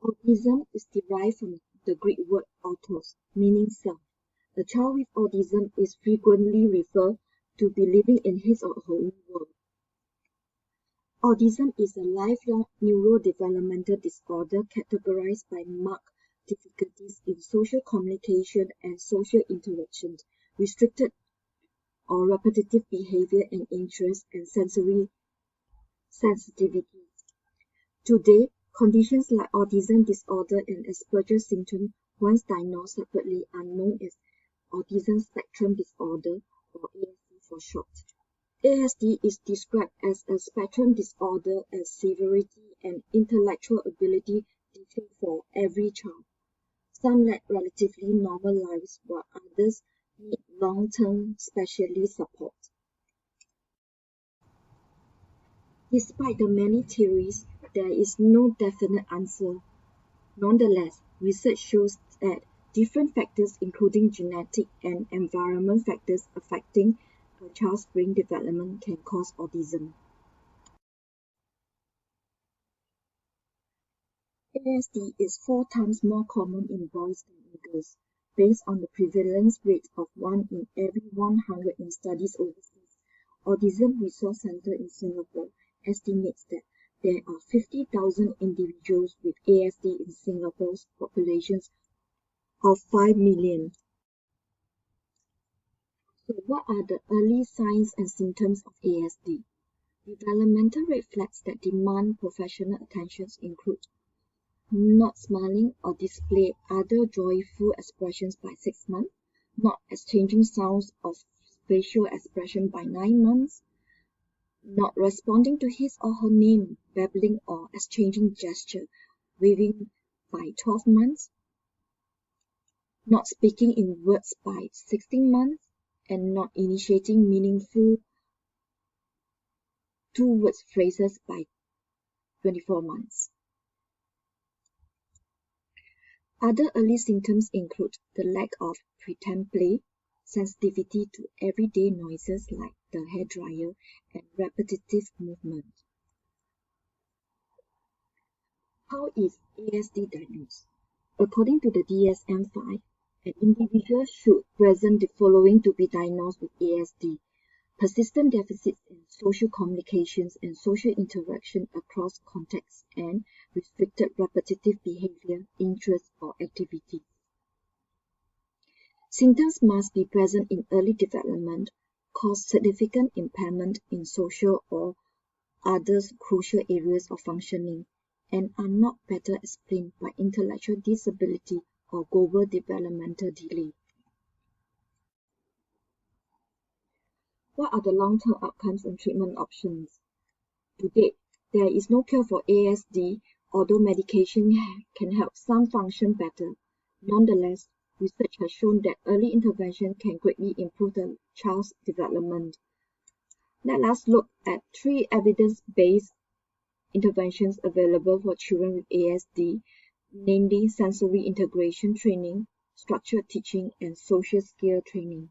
Autism is derived from the Greek word autos, meaning self. A child with autism is frequently referred to be living in his or her own world. Autism is a lifelong neurodevelopmental disorder categorized by marked difficulties in social communication and social interaction, restricted or repetitive behavior and interest, and sensory sensitivity. Today, conditions like autism disorder and Asperger syndrome, once diagnosed separately, are known as autism spectrum disorder, or ASD for short. ASD is described as a spectrum disorder as severity and intellectual ability differ for every child. Some lead relatively normal lives, while others need long-term specialist support. Despite the many theories, there is no definite answer. Nonetheless, research shows that different factors, including genetic and environment factors affecting a child's brain development, can cause autism. ASD is 4 times more common in boys than in girls, based on the prevalence rate of 1 in every 100 in studies overseas. Autism Resource Center in Singapore estimates that there are 50,000 individuals with ASD in Singapore's population of 5 million. So what are the early signs and symptoms of ASD? Developmental red flags that demand professional attention include not smiling or display other joyful expressions by 6 months, not exchanging sounds of facial expression by 9 months, not responding to his or her name, babbling or exchanging gesture, waving by 12 months, not speaking in words by 16 months, and not initiating meaningful 2-word phrases by 24 months. Other early symptoms include the lack of pretend play, sensitivity to everyday noises like the hairdryer, and repetitive movement. How is ASD diagnosed? According to the DSM-5, an individual should present the following to be diagnosed with ASD: persistent deficits in social communications and social interaction across contexts, and restricted repetitive behavior, interests, or activities. Symptoms must be present in early development, cause significant impairment in social or other crucial areas of functioning, and are not better explained by intellectual disability or global developmental delay. What are the long-term outcomes and treatment options? To date, there is no cure for ASD, although medication can help some function better. Nonetheless, research has shown that early intervention can greatly improve the child's development. Let us look at 3 evidence-based interventions available for children with ASD, namely sensory integration training, structured teaching, and social skill training.